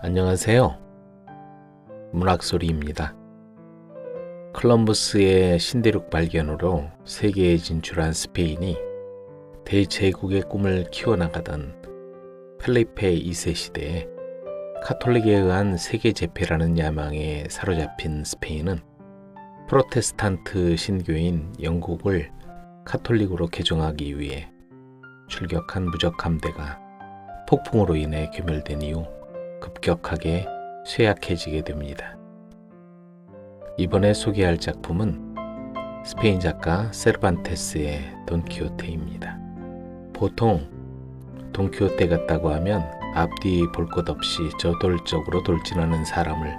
안녕하세요. 문학소리입니다. 콜럼버스의 신대륙 발견으로 세계에 진출한 스페인이 대제국의 꿈을 키워나가던 펠리페 2세 시대에 카톨릭에 의한 세계 제패라는 야망에 사로잡힌 스페인은 프로테스탄트 신교인 영국을 카톨릭으로 개종하기 위해 출격한 무적 함대가 폭풍으로 인해 괴멸된 이후 급격하게 쇠약해지게 됩니다. 이번에 소개할 작품은 스페인 작가 세르반테스의 돈키호테입니다. 보통 돈키호테 같다고 하면 앞뒤 볼 것 없이 저돌적으로 돌진하는 사람을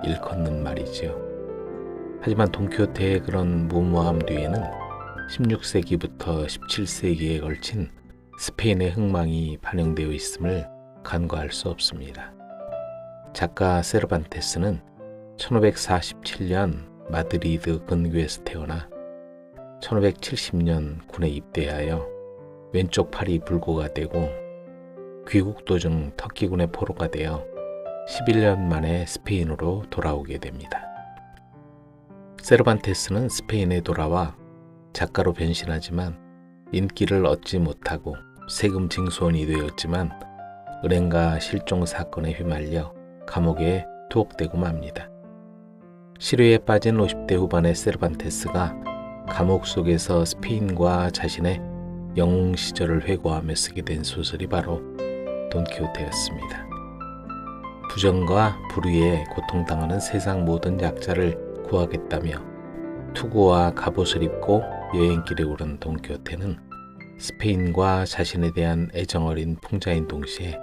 일컫는 말이지요. 하지만 돈키호테의 그런 무모함 뒤에는 16세기부터 17세기에 걸친 스페인의 흥망이 반영되어 있음을 간과할 수 없습니다. 작가 세르반테스는 1547년 마드리드 근교에서 태어나 1570년 군에 입대하여 왼쪽 팔이 불구가 되고 귀국 도중 터키군의 포로가 되어 11년 만에 스페인으로 돌아오게 됩니다. 세르반테스는 스페인에 돌아와 작가로 변신하지만 인기를 얻지 못하고 세금 징수원이 되었지만 은행가 실종 사건에 휘말려 감옥에 투옥되고 맙니다. 시류에 빠진 50대 후반의 세르반테스가 감옥 속에서 스페인과 자신의 영웅 시절을 회고하며 쓰게 된 소설이 바로 돈키호테였습니다. 부정과 불의에 고통당하는 세상 모든 약자를 구하겠다며 투구와 갑옷을 입고 여행길에 오른 돈키호테는 스페인과 자신에 대한 애정어린 풍자인 동시에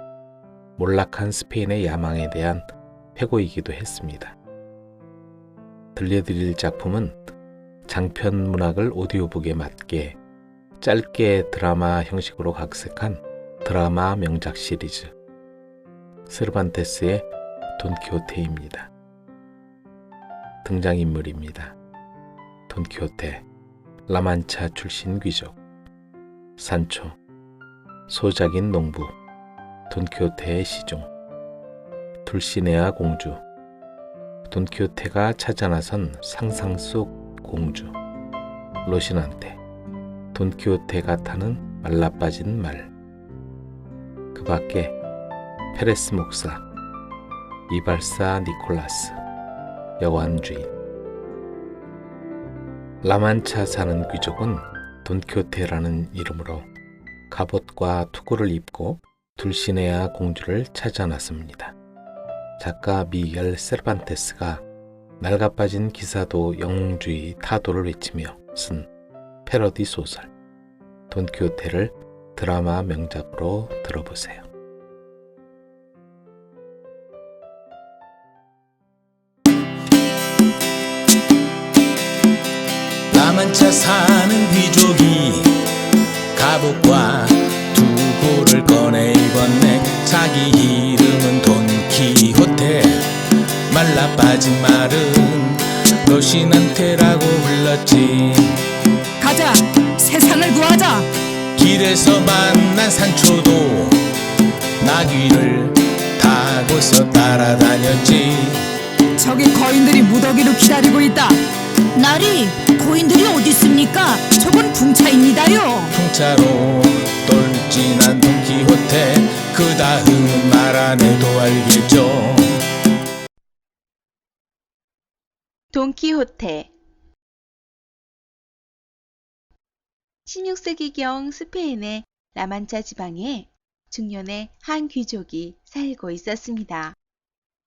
몰락한 스페인의 야망에 대한 회고이기도 했습니다. 들려드릴 작품은 장편 문학을 오디오북에 맞게 짧게 드라마 형식으로 각색한 드라마 명작 시리즈 세르반테스의 돈키호테입니다. 등장인물입니다. 돈키호테, 라만차 출신 귀족, 산초, 소작인 농부, 돈키호테의 시종, 둘시네아 공주, 돈키호테가 찾아 나선 상상 속 공주, 로시난테, 돈키호테가 타는 말라빠진 말, 그 밖에 페레스 목사, 이발사 니콜라스, 여관 주인. 라만차 사는 귀족은 돈키호테라는 이름으로 갑옷과 투구를 입고 둘시네아 공주를 찾아 나섭니다. 작가 미겔 세르반테스가 낡아빠진 기사도 영웅주의 타도를 외치며 쓴 패러디 소설 돈키호테를 드라마 명작으로 들어보세요. 라만차 사는 귀족이 갑옷과 투구를 꺼내 입었네. 자기 이름은 돈키호테, 말라빠진 말은 로시난테라고 불렀지. 가자, 세상을 구하자. 길에서 만난 산초도 나귀를 타고서 따라다녔지. 저기 거인들이 무더기로 기다리고 있다. 나리, 거인들이 어디 있습니까? 저건 풍차입니다요. 풍차로 돌진한 돈키호테, 그 다음은 말 안 해도 알겠죠. 돈키호테. 16세기경 스페인의 라만차 지방에 중년의 한 귀족이 살고 있었습니다.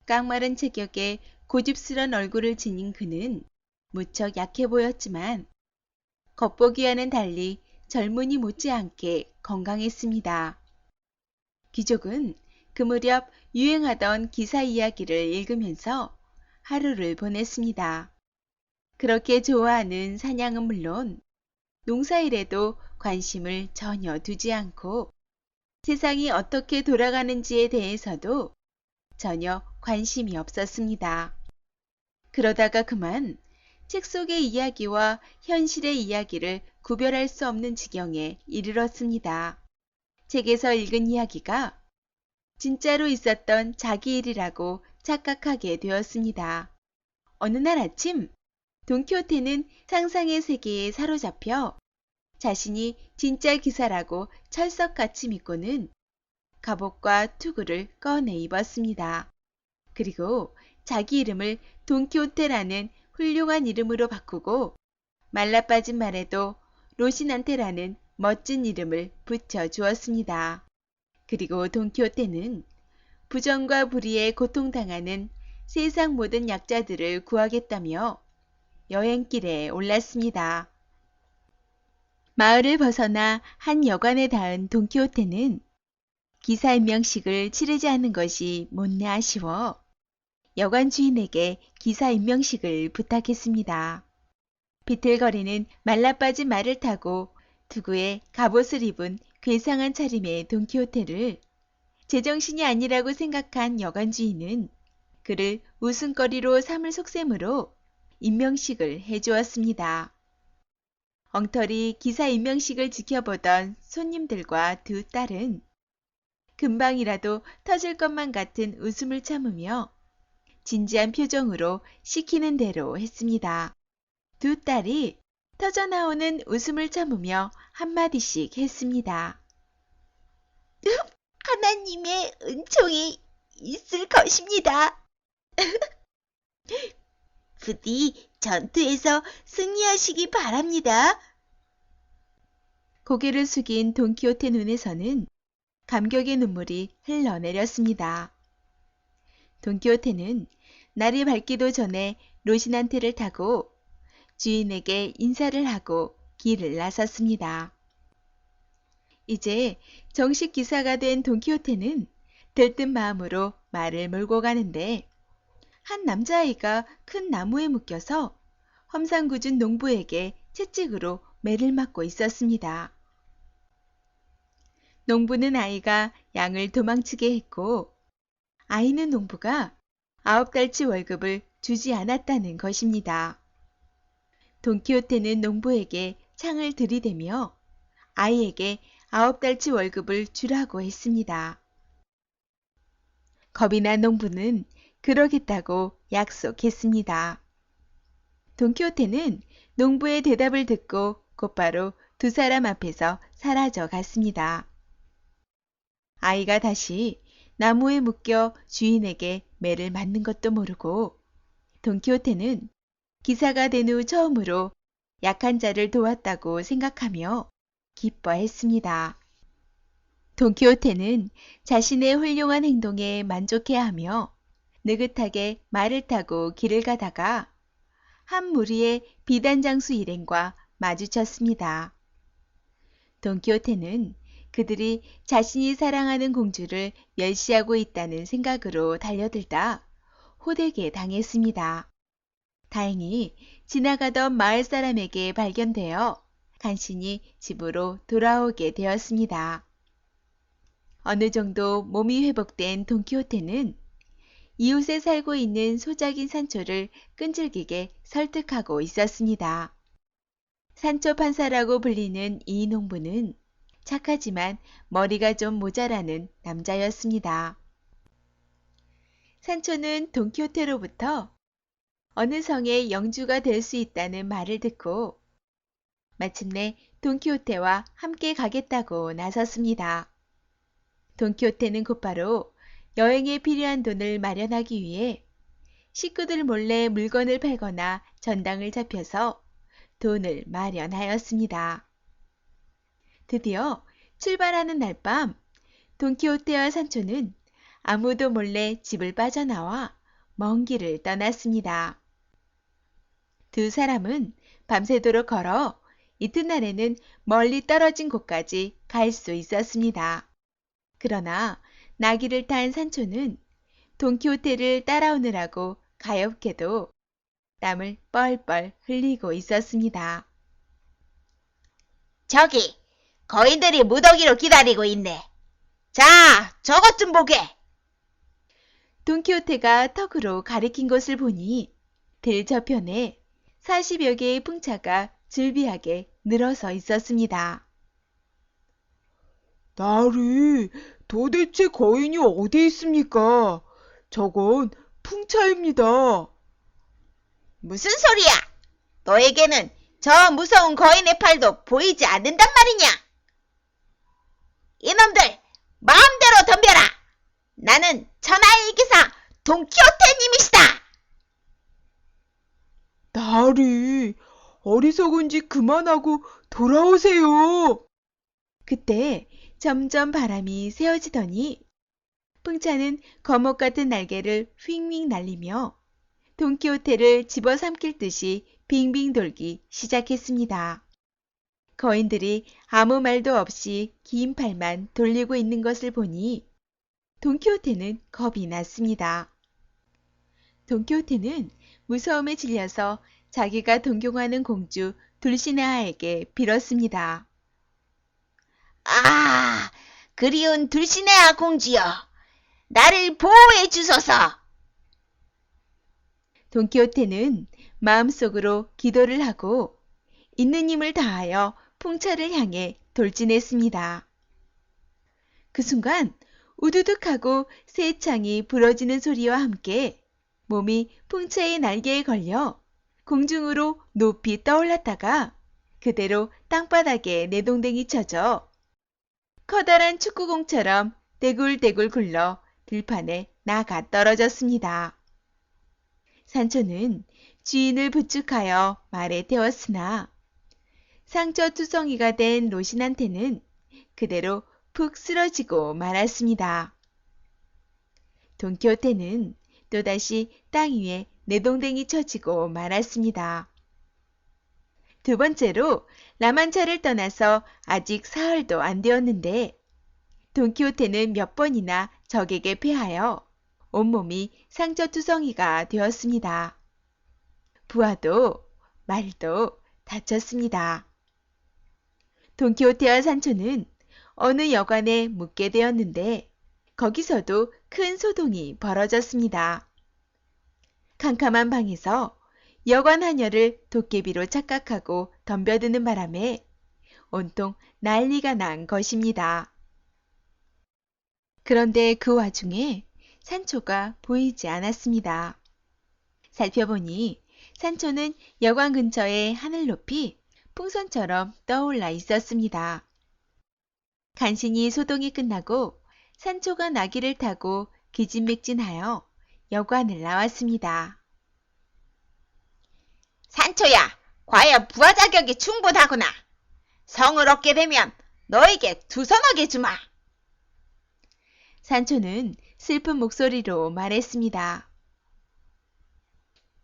깡마른 체격에 고집스런 얼굴을 지닌 그는 무척 약해 보였지만 겉보기와는 달리 젊은이 못지않게 건강했습니다. 귀족은 그 무렵 유행하던 기사 이야기를 읽으면서 하루를 보냈습니다. 그렇게 좋아하는 사냥은 물론 농사일에도 관심을 전혀 두지 않고 세상이 어떻게 돌아가는지에 대해서도 전혀 관심이 없었습니다. 그러다가 그만 책 속의 이야기와 현실의 이야기를 구별할 수 없는 지경에 이르렀습니다. 책에서 읽은 이야기가 진짜로 있었던 자기 일이라고 착각하게 되었습니다. 어느 날 아침, 돈키호테는 상상의 세계에 사로잡혀 자신이 진짜 기사라고 철석같이 믿고는 갑옷과 투구를 꺼내 입었습니다. 그리고 자기 이름을 돈키호테라는 훌륭한 이름으로 바꾸고 말라빠진 말에도 로시난테라는 멋진 이름을 붙여 주었습니다. 그리고 돈키호테는 부정과 불의에 고통당하는 세상 모든 약자들을 구하겠다며 여행길에 올랐습니다. 마을을 벗어나 한 여관에 닿은 돈키호테는 기사 임명식을 치르지 않은 것이 못내 아쉬워 여관 주인에게 기사 임명식을 부탁했습니다. 비틀거리는 말라빠진 말을 타고 두구에 갑옷을 입은 괴상한 차림의 돈키호테를 제정신이 아니라고 생각한 여관 주인은 그를 웃음거리로 삼을 속셈으로 임명식을 해주었습니다. 엉터리 기사 임명식을 지켜보던 손님들과 두 딸은 금방이라도 터질 것만 같은 웃음을 참으며 진지한 표정으로 시키는 대로 했습니다. 두 딸이 터져나오는 웃음을 참으며 한마디씩 했습니다. 하나님의 은총이 있을 것입니다. 부디 전투에서 승리하시기 바랍니다. 고개를 숙인 돈키호테 눈에서는 감격의 눈물이 흘러내렸습니다. 돈키호테는 날이 밝기도 전에 로시난테를 타고 주인에게 인사를 하고 길을 나섰습니다. 이제 정식 기사가 된 돈키호테는 들뜬 마음으로 말을 몰고 가는데 한 남자아이가 큰 나무에 묶여서 험상궂은 농부에게 채찍으로 매를 맞고 있었습니다. 농부는 아이가 양을 도망치게 했고 아이는 농부가 9달치 월급을 주지 않았다는 것입니다. 돈키호테는 농부에게 창을 들이대며 아이에게 9달치 월급을 주라고 했습니다. 겁이 난 농부는 그러겠다고 약속했습니다. 돈키호테는 농부의 대답을 듣고 곧바로 두 사람 앞에서 사라져 갔습니다. 아이가 다시 나무에 묶여 주인에게 매를 맞는 것도 모르고 돈키호테는 기사가 된 후 처음으로 약한 자를 도왔다고 생각하며 기뻐했습니다. 돈키호테는 자신의 훌륭한 행동에 만족해하며 느긋하게 말을 타고 길을 가다가 한 무리의 비단장수 일행과 마주쳤습니다. 돈키호테는 그들이 자신이 사랑하는 공주를 멸시하고 있다는 생각으로 달려들다 호되게 당했습니다. 다행히 지나가던 마을 사람에게 발견되어 간신히 집으로 돌아오게 되었습니다. 어느 정도 몸이 회복된 돈키호테는 이웃에 살고 있는 소작인 산초를 끈질기게 설득하고 있었습니다. 산초 판사라고 불리는 이 농부는 착하지만 머리가 좀 모자라는 남자였습니다. 산초는 돈키호테로부터 어느 성의 영주가 될 수 있다는 말을 듣고 마침내 돈키호테와 함께 가겠다고 나섰습니다. 돈키호테는 곧바로 여행에 필요한 돈을 마련하기 위해 식구들 몰래 물건을 팔거나 전당을 잡혀서 돈을 마련하였습니다. 드디어 출발하는 날 밤 돈키호테와 산초는 아무도 몰래 집을 빠져나와 먼 길을 떠났습니다. 두 사람은 밤새도록 걸어 이튿날에는 멀리 떨어진 곳까지 갈 수 있었습니다. 그러나 나귀를 탄 산초는 돈키호테를 따라오느라고 가엾게도 땀을 뻘뻘 흘리고 있었습니다. 저기, 거인들이 무더기로 기다리고 있네. 자, 저것 좀 보게. 돈키호테가 턱으로 가리킨 것을 보니 들 저편에 40여 개의 풍차가 줄비하게 늘어서 있었습니다. 나리, 도대체 거인이 어디 있습니까? 저건 풍차입니다. 무슨 소리야? 너에게는 저 무서운 거인의 팔도 보이지 않는단 말이냐? 이놈들, 마음대로 덤벼라! 나는 천하의 기사 돈키호테님이시다! 나리, 어리석은 짓 그만하고 돌아오세요. 그때 점점 바람이 세어지더니 풍차는 거목 같은 날개를 휙휙 날리며 돈키호테를 집어삼킬 듯이 빙빙 돌기 시작했습니다. 거인들이 아무 말도 없이 긴 팔만 돌리고 있는 것을 보니 돈키호테는 겁이 났습니다. 돈키호테는 무서움에 질려서 자기가 동경하는 공주 둘시네아에게 빌었습니다. 아, 그리운 둘시네아 공주여, 나를 보호해 주소서. 돈키호테는 마음속으로 기도를 하고 있는 힘을 다하여 풍차를 향해 돌진했습니다. 그 순간 우두둑하고 새 창이 부러지는 소리와 함께 몸이 풍차의 날개에 걸려 공중으로 높이 떠올랐다가 그대로 땅바닥에 내동댕이 쳐져 커다란 축구공처럼 대굴대굴 굴러 들판에 나가 떨어졌습니다. 산초는 주인을 부축하여 말에 태웠으나 상처투성이가 된 로신한테는 그대로 푹 쓰러지고 말았습니다. 돈키호테는 또다시 땅 위에 내동댕이 쳐지고 말았습니다. 두 번째로 라만차를 떠나서 아직 사흘도 안 되었는데 돈키호테는 몇 번이나 적에게 패하여 온몸이 상처투성이가 되었습니다. 부하도 말도 다쳤습니다. 돈키호테와 산초는 어느 여관에 묵게 되었는데 거기서도 큰 소동이 벌어졌습니다. 캄캄한 방에서 여관 하녀를 도깨비로 착각하고 덤벼드는 바람에 온통 난리가 난 것입니다. 그런데 그 와중에 산초가 보이지 않았습니다. 살펴보니 산초는 여관 근처에 하늘 높이 풍선처럼 떠올라 있었습니다. 간신히 소동이 끝나고 산초가 나귀를 타고 기진맥진하여 여관을 나왔습니다. 산초야, 과연 부하 자격이 충분하구나. 성을 얻게 되면 너에게 두선하게 주마. 산초는 슬픈 목소리로 말했습니다.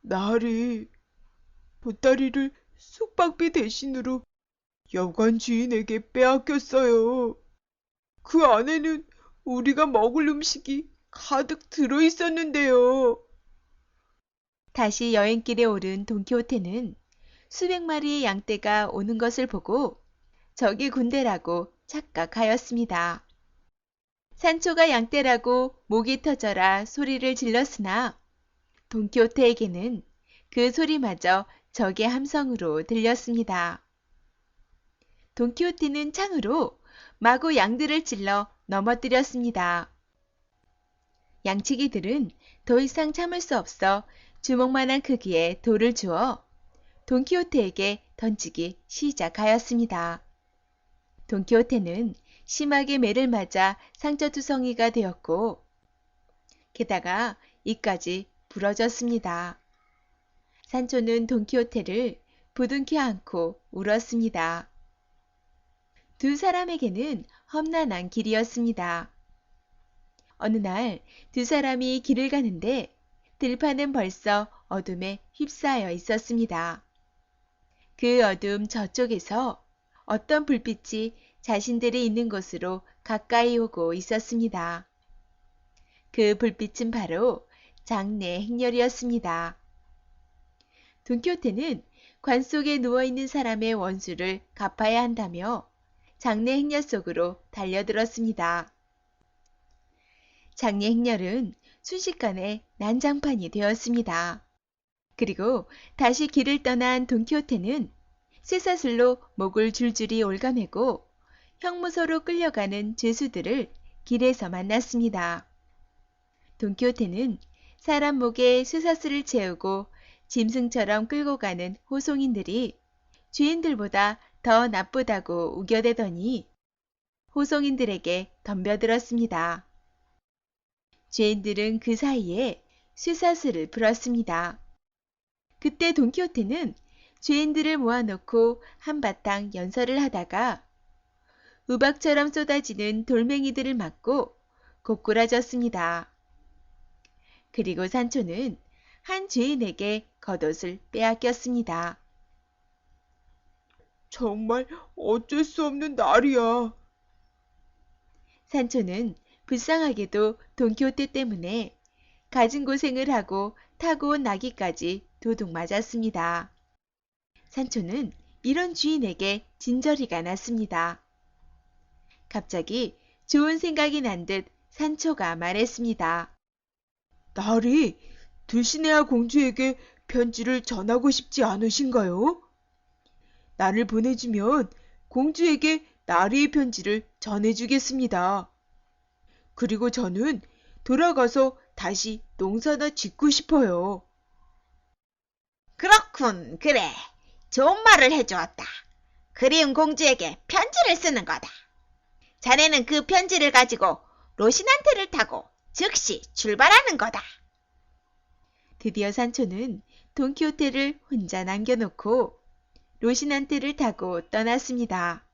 나리, 보따리를 숙박비 대신으로 여관 주인에게 빼앗겼어요. 그 안에는 우리가 먹을 음식이 가득 들어 있었는데요. 다시 여행길에 오른 돈키호테는 수백 마리의 양떼가 오는 것을 보고 저기 군대라고 착각하였습니다. 산초가 양떼라고 목이 터져라 소리를 질렀으나 돈키호테에게는 그 소리마저 적의 함성으로 들렸습니다. 돈키호테는 창으로 마구 양들을 찔러 넘어뜨렸습니다. 양치기들은 더 이상 참을 수 없어 주먹만한 크기의 돌을 주어 돈키호테에게 던지기 시작하였습니다. 돈키호테는 심하게 매를 맞아 상처투성이가 되었고 게다가 이까지 부러졌습니다. 산초는 돈키호테를 부둥켜 안고 울었습니다. 두 사람에게는 험난한 길이었습니다. 어느 날 두 사람이 길을 가는데 들판은 벌써 어둠에 휩싸여 있었습니다. 그 어둠 저쪽에서 어떤 불빛이 자신들이 있는 곳으로 가까이 오고 있었습니다. 그 불빛은 바로 장내 행렬이었습니다. 돈키호테는 관 속에 누워있는 사람의 원수를 갚아야 한다며 장내 행렬 속으로 달려들었습니다. 장내 행렬은 순식간에 난장판이 되었습니다. 그리고 다시 길을 떠난 돈키호테는 쇠사슬로 목을 줄줄이 올가매고 형무소로 끌려가는 죄수들을 길에서 만났습니다. 돈키호테는 사람 목에 쇠사슬을 채우고 짐승처럼 끌고 가는 호송인들이 죄인들보다 더 나쁘다고 우겨대더니 호송인들에게 덤벼들었습니다. 죄인들은 그 사이에 쇠사슬을 풀었습니다. 그때 돈키호테는 죄인들을 모아놓고 한바탕 연설을 하다가 우박처럼 쏟아지는 돌멩이들을 맞고 고꾸라졌습니다. 그리고 산초는 한 죄인에게 겉옷을 빼앗겼습니다. 정말 어쩔 수 없는 날이야. 산초는 불쌍하게도 돈키호테 때문에 갖은 고생을 하고 타고 온 나귀까지 도둑 맞았습니다. 산초는 이런 주인에게 진저리가 났습니다. 갑자기 좋은 생각이 난 듯 산초가 말했습니다. 나리, 둘시네아 공주에게 편지를 전하고 싶지 않으신가요? 나를 보내주면 공주에게 나리의 편지를 전해주겠습니다. 그리고 저는 돌아가서 다시 농사나 짓고 싶어요. 그렇군, 그래. 좋은 말을 해주었다. 그리운 공주에게 편지를 쓰는 거다. 자네는 그 편지를 가지고 로시난테를 타고 즉시 출발하는 거다. 드디어 산초는 돈키호테를 혼자 남겨놓고 로시난테를 타고 떠났습니다.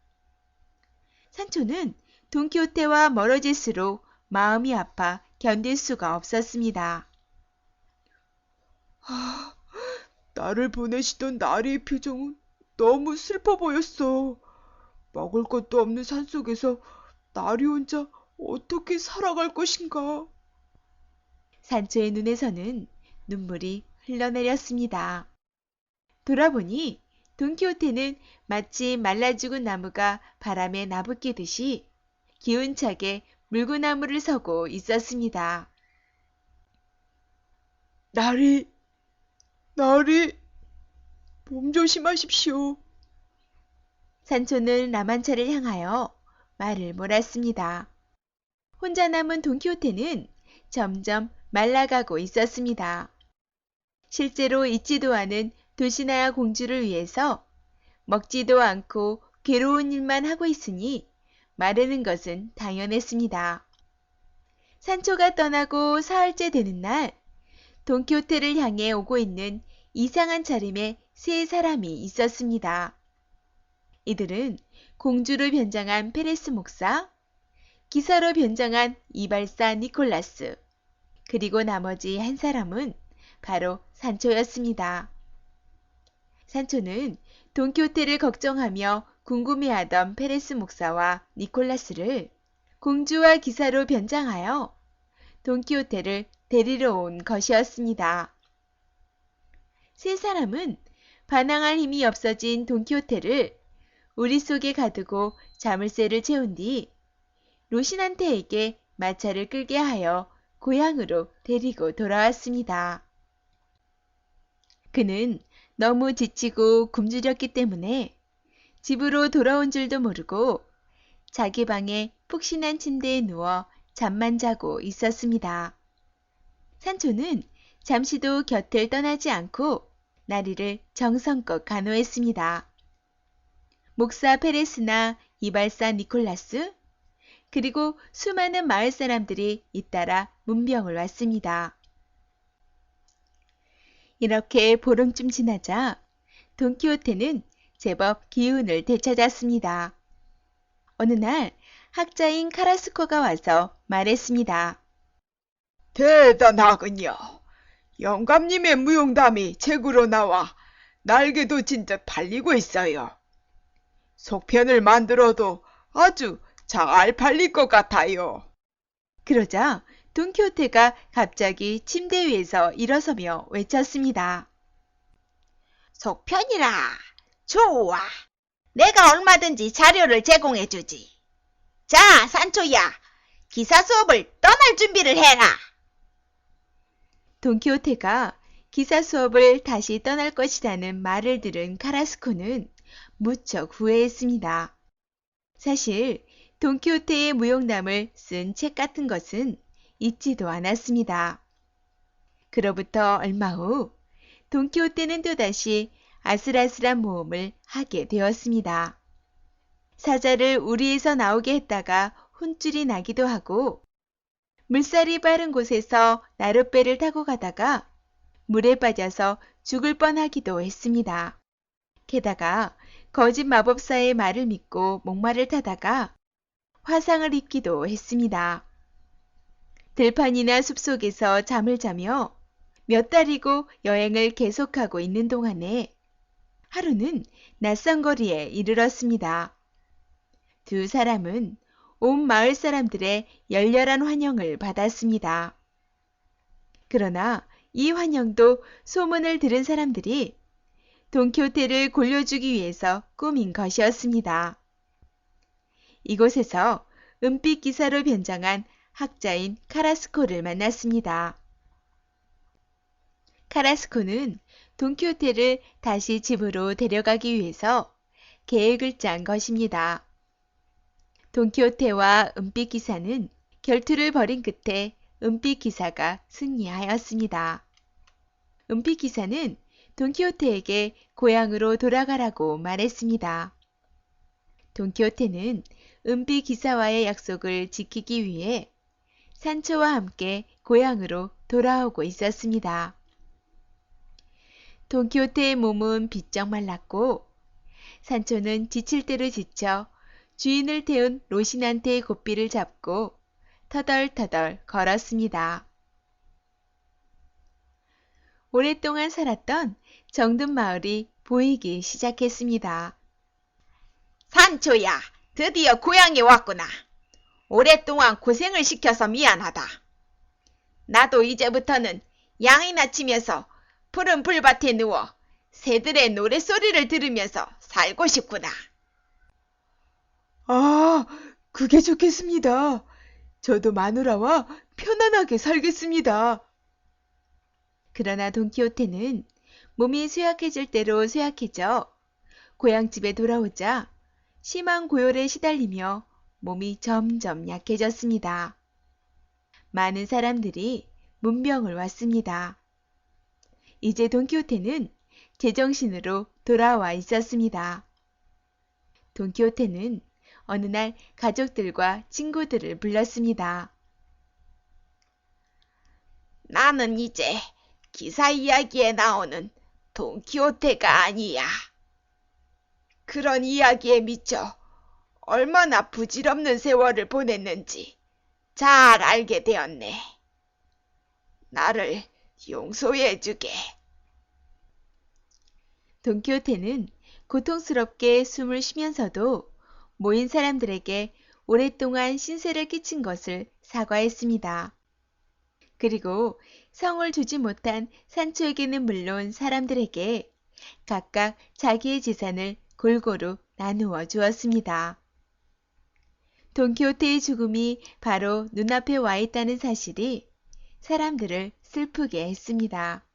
산초는 돈키호테와 멀어질수록 마음이 아파 견딜 수가 없었습니다. 나를 보내시던 나리의 표정은 너무 슬퍼 보였어. 먹을 것도 없는 산속에서 나리 혼자 어떻게 살아갈 것인가. 산초의 눈에서는 눈물이 흘러내렸습니다. 돌아보니 돈키호테는 마치 말라 죽은 나무가 바람에 나부끼듯이 기운차게 물구나무를 서고 있었습니다. 나리, 몸 조심하십시오. 산초는 라만차를 향하여 말을 몰았습니다. 혼자 남은 돈키호테는 점점 말라가고 있었습니다. 실제로 잊지도 않은 도시나야 공주를 위해서 먹지도 않고 괴로운 일만 하고 있으니 마르는 것은 당연했습니다. 산초가 떠나고 사흘째 되는 날, 돈키호테를 향해 오고 있는 이상한 차림의 세 사람이 있었습니다. 이들은 공주로 변장한 페레스 목사, 기사로 변장한 이발사 니콜라스, 그리고 나머지 한 사람은 바로 산초였습니다. 산초는 돈키호테를 걱정하며 궁금해하던 페레스 목사와 니콜라스를 공주와 기사로 변장하여 돈키호테를 데리러 온 것이었습니다. 세 사람은 반항할 힘이 없어진 돈키호테를 우리 속에 가두고 자물쇠를 채운 뒤 로시난테에게 마차를 끌게 하여 고향으로 데리고 돌아왔습니다. 그는 너무 지치고 굶주렸기 때문에 집으로 돌아온 줄도 모르고 자기 방에 푹신한 침대에 누워 잠만 자고 있었습니다. 산초는 잠시도 곁을 떠나지 않고 나리를 정성껏 간호했습니다. 목사 페레스나 이발사 니콜라스, 그리고 수많은 마을 사람들이 잇따라 문병을 왔습니다. 이렇게 보름쯤 지나자 돈키호테는 제법 기운을 되찾았습니다. 어느 날 학자인 카라스코가 와서 말했습니다. 대단하군요. 영감님의 무용담이 책으로 나와 날개도 진짜 팔리고 있어요. 속편을 만들어도 아주 잘 팔릴 것 같아요. 그러자 돈키호테가 갑자기 침대 위에서 일어서며 외쳤습니다. 속편이라. 좋아. 내가 얼마든지 자료를 제공해주지. 자, 산초야. 기사 수업을 떠날 준비를 해라. 돈키호테가 기사 수업을 다시 떠날 것이라는 말을 들은 카라스코는 무척 후회했습니다. 사실 돈키호테의 무용담을 쓴 책 같은 것은 있지도 않았습니다. 그로부터 얼마 후 돈키호테는 또다시 아슬아슬한 모험을 하게 되었습니다. 사자를 우리에서 나오게 했다가 혼쭐이 나기도 하고 물살이 빠른 곳에서 나룻배를 타고 가다가 물에 빠져서 죽을 뻔하기도 했습니다. 게다가 거짓 마법사의 말을 믿고 목마를 타다가 화상을 입기도 했습니다. 들판이나 숲속에서 잠을 자며 몇 달이고 여행을 계속하고 있는 동안에 하루는 낯선 거리에 이르렀습니다. 두 사람은 온 마을 사람들의 열렬한 환영을 받았습니다. 그러나 이 환영도 소문을 들은 사람들이 돈키호테를 골려주기 위해서 꾸민 것이었습니다. 이곳에서 은빛 기사로 변장한 학자인 카라스코를 만났습니다. 카라스코는 돈키호테를 다시 집으로 데려가기 위해서 계획을 짠 것입니다. 돈키호테와 은빛 기사는 결투를 벌인 끝에 은빛 기사가 승리하였습니다. 은빛 기사는 돈키호테에게 고향으로 돌아가라고 말했습니다. 돈키호테는 은빛 기사와의 약속을 지키기 위해 산초와 함께 고향으로 돌아오고 있었습니다. 돈키호테의 몸은 비쩍 말랐고 산초는 지칠 대로 지쳐 주인을 태운 로신한테의 고삐를 잡고 터덜터덜 걸었습니다. 오랫동안 살았던 정든 마을이 보이기 시작했습니다. 산초야, 드디어 고향에 왔구나. 오랫동안 고생을 시켜서 미안하다. 나도 이제부터는 양이나 치면서 푸른 풀밭에 누워 새들의 노랫소리를 들으면서 살고 싶구나. 아, 그게 좋겠습니다. 저도 마누라와 편안하게 살겠습니다. 그러나 돈키호테는 몸이 쇠약해질 대로 쇠약해져 고향집에 돌아오자 심한 고열에 시달리며 몸이 점점 약해졌습니다. 많은 사람들이 문병을 왔습니다. 이제 돈키호테는 제정신으로 돌아와 있었습니다. 돈키호테는 어느 날 가족들과 친구들을 불렀습니다. 나는 이제 기사 이야기에 나오는 돈키호테가 아니야. 그런 이야기에 미쳐 얼마나 부질없는 세월을 보냈는지 잘 알게 되었네. 나를 용서해주게. 돈키호테는 고통스럽게 숨을 쉬면서도 모인 사람들에게 오랫동안 신세를 끼친 것을 사과했습니다. 그리고 성을 주지 못한 산초에게는 물론 사람들에게 각각 자기의 재산을 골고루 나누어 주었습니다. 돈키호테의 죽음이 바로 눈앞에 와 있다는 사실이 사람들을 슬프게 했습니다.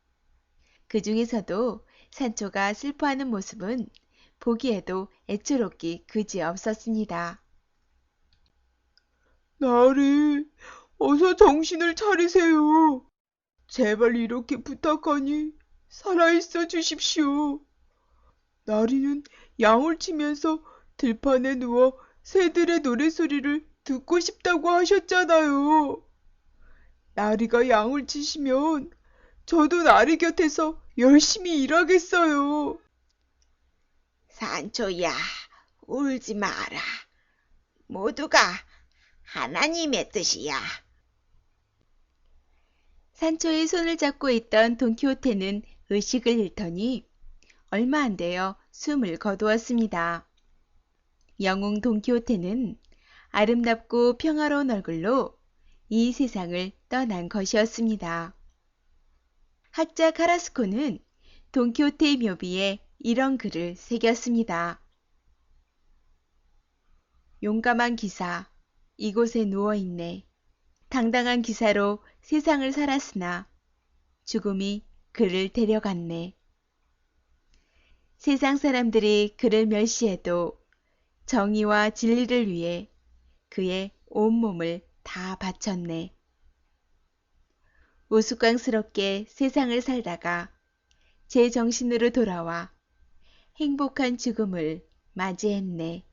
그 중에서도 산초가 슬퍼하는 모습은 보기에도 애처롭기 그지없었습니다. 나리, 어서 정신을 차리세요. 제발 이렇게 부탁하니 살아있어 주십시오. 나리는 양을 치면서 들판에 누워 새들의 노랫소리를 듣고 싶다고 하셨잖아요. 나리가 양을 치시면 저도 나리 곁에서 열심히 일하겠어요. 산초야, 울지 마라. 모두가 하나님의 뜻이야. 산초의 손을 잡고 있던 돈키호테는 의식을 잃더니 얼마 안 되어 숨을 거두었습니다. 영웅 돈키호테는 아름답고 평화로운 얼굴로 이 세상을 떠난 것이었습니다. 학자 카라스코는 돈키호테의 묘비에 이런 글을 새겼습니다. 용감한 기사, 이곳에 누워있네. 당당한 기사로 세상을 살았으나 죽음이 그를 데려갔네. 세상 사람들이 그를 멸시해도 정의와 진리를 위해 그의 온몸을 다 바쳤네. 우스꽝스럽게 세상을 살다가 제 정신으로 돌아와 행복한 죽음을 맞이했네.